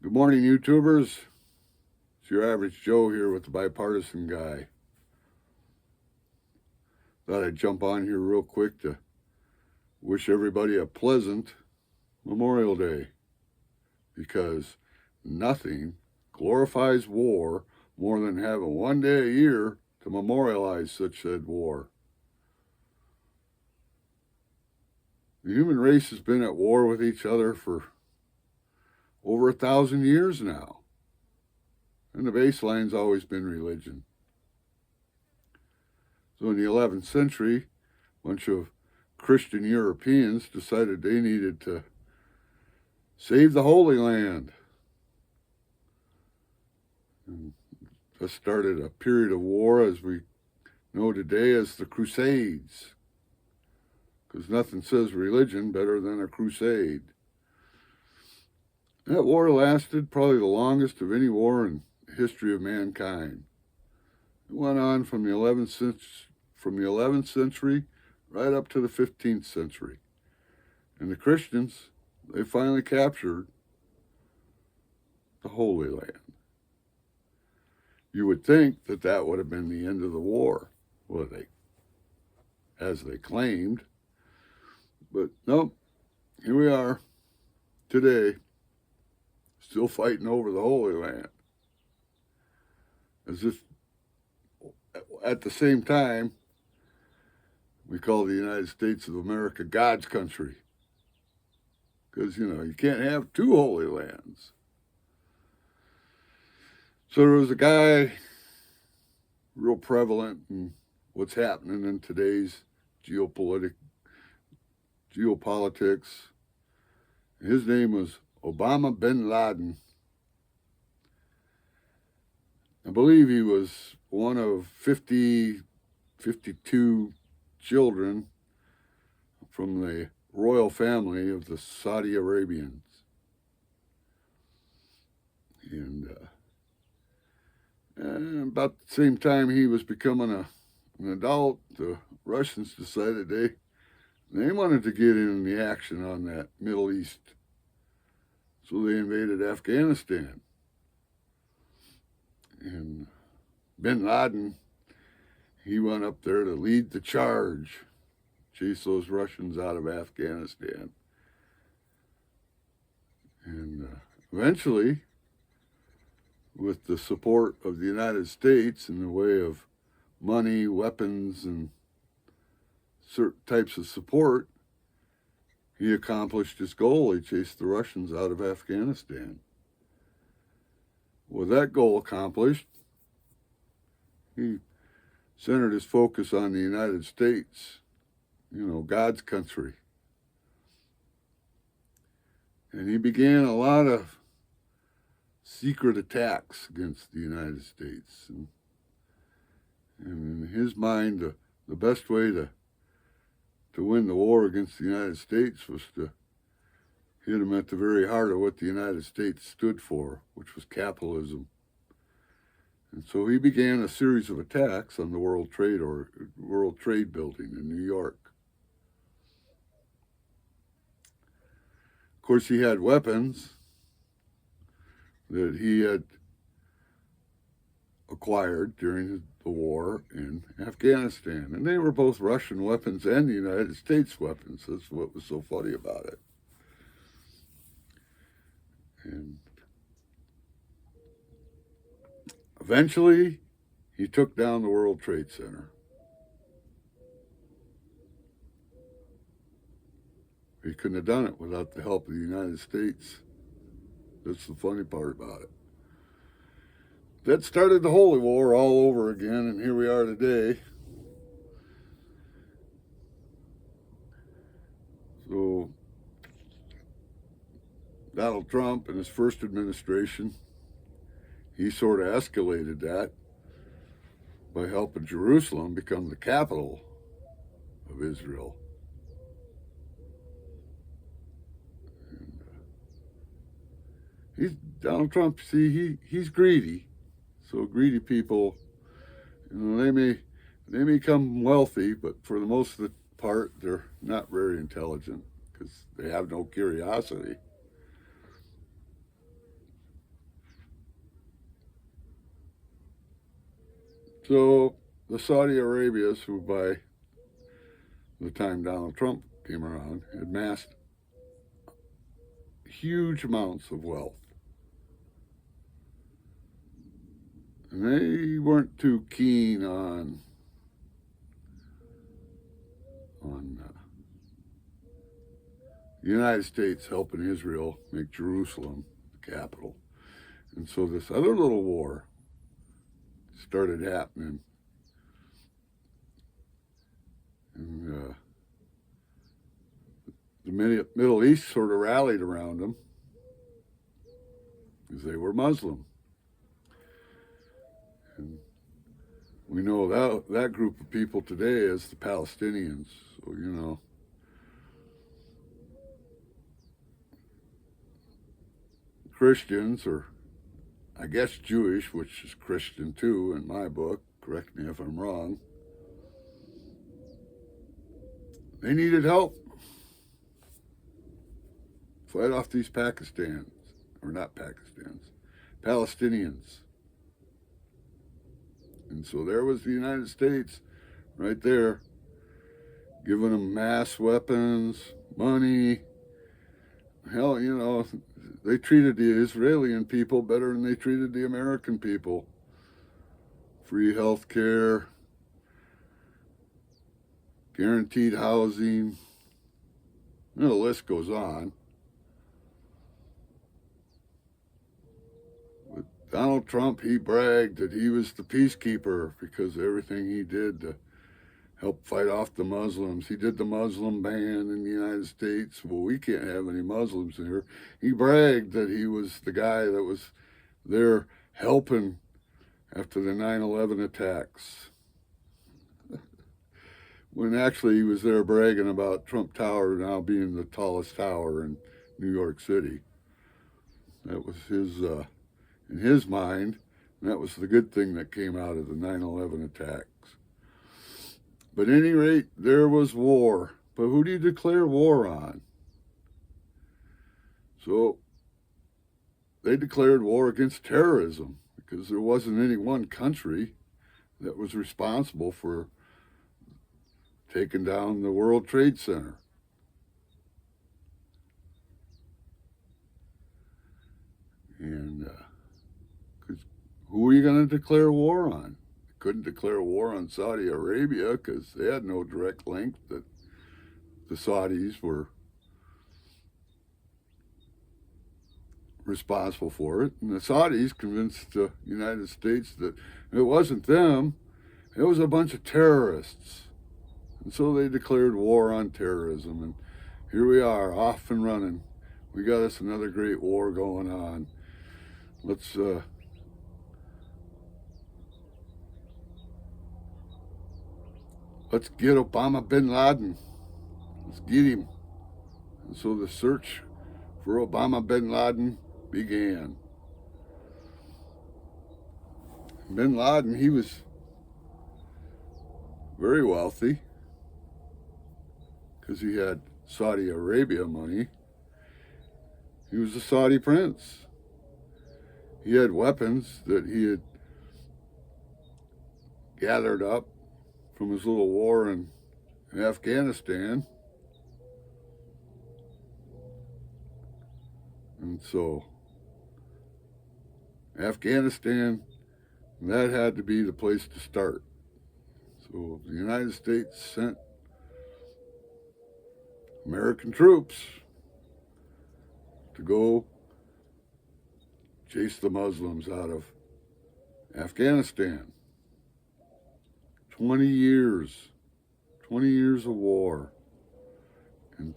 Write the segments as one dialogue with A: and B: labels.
A: Good morning, YouTubers. It's your average Joe here with the bipartisan guy. Thought I'd jump on here real quick to wish everybody a pleasant Memorial Day, because nothing glorifies war more than having one day a year to memorialize such said war. The human race has been at war with each other for over 1,000 years now. And the baseline's always been religion. So in the 11th century, a bunch of Christian Europeans decided they needed to save the Holy Land. And this started a period of war as we know today as the Crusades, because nothing says religion better than a crusade. That war lasted probably the longest of any war in the history of mankind. It went on from the 11th century right up to the 15th century. And the Christians, they finally captured the Holy Land. You would think that that would have been the end of the war, as they claimed. But nope, here we are today, still fighting over the Holy Land. As if at the same time, we call the United States of America God's country. Because, you can't have two Holy Lands. So there was a guy real prevalent in what's happening in today's geopolitics. His name was Osama bin Laden. I believe he was one of 52 children from the royal family of the Saudi Arabians. And about the same time he was becoming an adult, the Russians decided they wanted to get in the action on that Middle East. So they invaded Afghanistan. And bin Laden, he went up there to lead the charge, chase those Russians out of Afghanistan. And eventually, with the support of the United States in the way of money, weapons, and certain types of support, he accomplished his goal. He chased the Russians out of Afghanistan. With that goal accomplished, he centered his focus on the United States, God's country. And he began a lot of secret attacks against the United States. And in his mind, the best way to win the war against the United States was to hit him at the very heart of what the United States stood for, which was capitalism. And so he began a series of attacks on the World Trade Building in New York. Of course, he had weapons that he had acquired during the war in Afghanistan. And they were both Russian weapons and the United States weapons. That's what was so funny about it. And eventually, he took down the World Trade Center. He couldn't have done it without the help of the United States. That's the funny part about it. That started the Holy War all over again, and here we are today. So Donald Trump in his first administration, he sort of escalated that by helping Jerusalem become the capital of Israel. And Donald Trump, he's greedy. So greedy people, they may become wealthy, but for the most of the part, they're not very intelligent because they have no curiosity. So the Saudi Arabians, who by the time Donald Trump came around, had amassed huge amounts of wealth. And they weren't too keen on the United States helping Israel make Jerusalem the capital. And so this other little war started happening. And the Middle East sort of rallied around them because they were Muslim. And we know that group of people today as the Palestinians. So, you know, Christians, or I guess Jewish, which is Christian too in my book, correct me if I'm wrong, they needed help. Fight off these Palestinians. And so there was the United States right there, giving them mass weapons, money. Hell, you know, they treated the Israeli people better than they treated the American people. Free health care, guaranteed housing. You know, the list goes on. With Donald Trump, he bragged that he was the peacekeeper because of everything he did to help fight off the Muslims. He did the Muslim ban in the United States. Well, we can't have any Muslims here. He bragged that he was the guy that was there helping after the 9/11 attacks. When actually he was there bragging about Trump Tower now being the tallest tower in New York City. That was his, in his mind, and that was the good thing that came out of the 9/11 attacks. But at any rate, there was war. But who do you declare war on? So they declared war against terrorism because there wasn't any one country that was responsible for taking down the World Trade Center. And who are you going to declare war on? Couldn't declare war on Saudi Arabia because they had no direct link that the Saudis were responsible for it. And the Saudis convinced the United States that it wasn't them, it was a bunch of terrorists. And so they declared war on terrorism. And here we are, off and running. We got us another great war going on. Let's get Osama bin Laden. Let's get him. And so the search for Osama bin Laden began. Bin Laden, he was very wealthy because he had Saudi Arabia money. He was a Saudi prince. He had weapons that he had gathered up from his little war in Afghanistan. And so Afghanistan, that had to be the place to start. So the United States sent American troops to go chase the Muslims out of Afghanistan. 20 years of war, and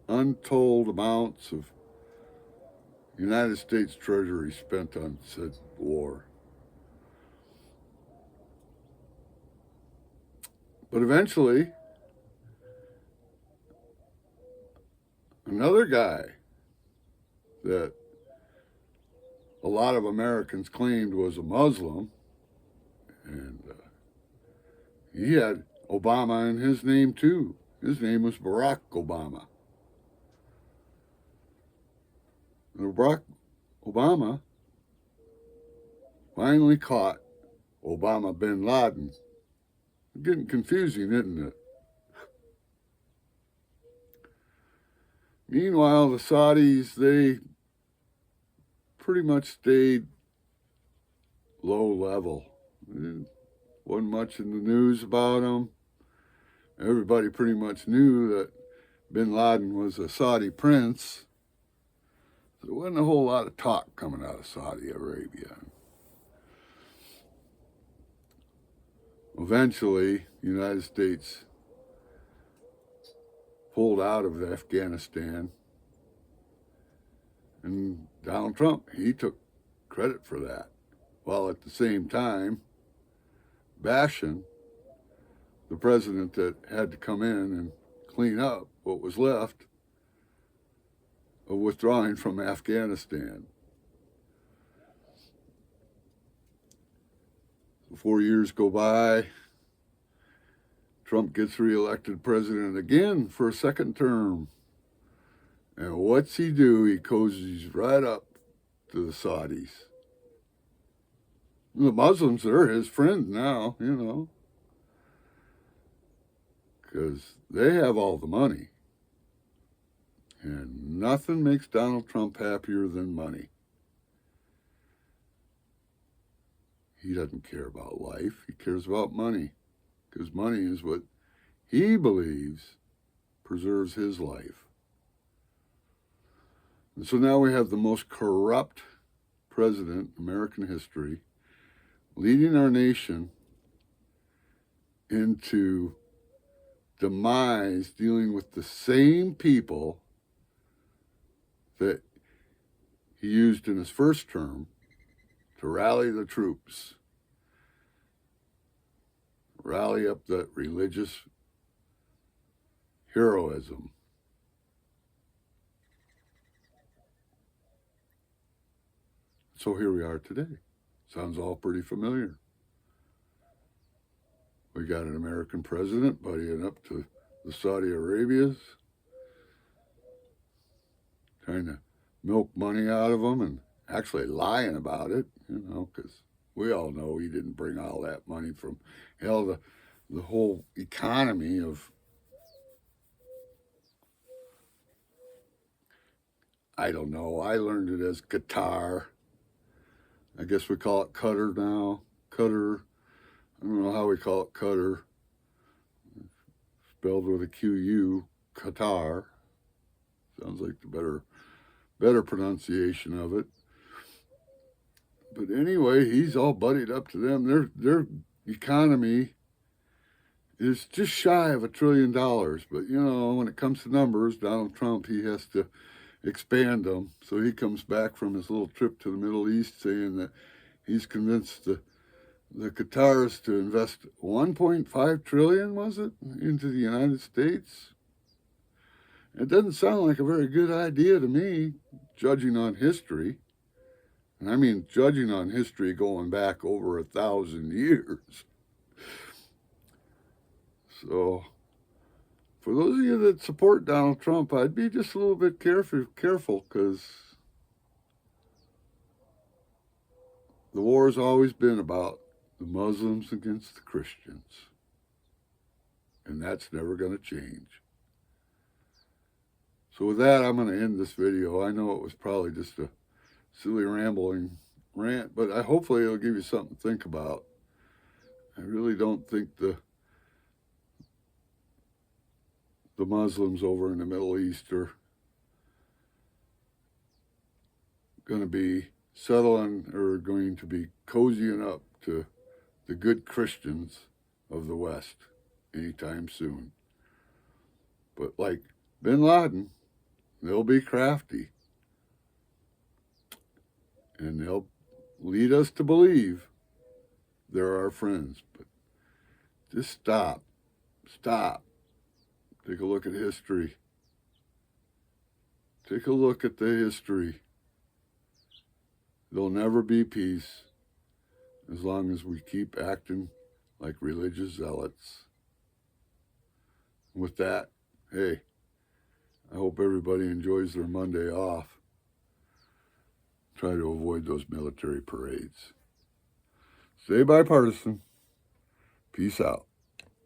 A: untold amounts of United States Treasury spent on said war. But eventually, another guy that a lot of Americans claimed was a Muslim, and he had Obama in his name too. His name was Barack Obama. And Barack Obama finally caught Obama bin Laden. Getting confusing, isn't it? Meanwhile, the Saudis, they pretty much stayed low level. Wasn't much in the news about them. Everybody pretty much knew that bin Laden was a Saudi prince. There wasn't a whole lot of talk coming out of Saudi Arabia. Eventually, the United States pulled out of Afghanistan, and Donald Trump, he took credit for that, while at the same time bashing the president that had to come in and clean up what was left of withdrawing from Afghanistan. 4 years go by. Trump gets reelected president again for a second term. And what's he do? He cozies right up to the Saudis. The Muslims are his friends now, you know, because they have all the money. And nothing makes Donald Trump happier than money. He doesn't care about life. He cares about money, because money is what he believes preserves his life. And so now we have the most corrupt president in American history leading our nation into demise, dealing with the same people that he used in his first term to rally the troops, rally up that religious heroism. So here we are today. Sounds all pretty familiar. We got an American president buddying up to the Saudi Arabias, trying to milk money out of them and actually lying about it, you know, because we all know he didn't bring all that money from, hell, the whole economy of, I don't know, I learned it as Qatar. I guess we call it Qatar now. Qatar. I don't know how we call it Qatar. Spelled with a Q-U, Qatar. Sounds like the better pronunciation of it. But anyway, he's all buddied up to them. Their economy is just shy of $1 trillion. But, you know, when it comes to numbers, Donald Trump, he has to expand them. So he comes back from his little trip to the Middle East saying that he's convinced the Qatars to invest 1.5 trillion, was it, into the United States? It doesn't sound like a very good idea to me, judging on history. And I mean judging on history going back over 1,000 years. So for those of you that support Donald Trump, I'd be just a little bit careful, because the war has always been about the Muslims against the Christians. And that's never going to change. So with that, I'm going to end this video. I know it was probably just a silly rambling rant, but hopefully it'll give you something to think about. I really don't think the Muslims over in the Middle East are going to be settling or going to be cozying up to the good Christians of the West anytime soon. But like bin Laden, they'll be crafty. And they'll lead us to believe they're our friends. But just stop. Take a look at history. Take a look at the history. There'll never be peace as long as we keep acting like religious zealots. With that, hey, I hope everybody enjoys their Monday off. Try to avoid those military parades. Stay bipartisan. Peace out.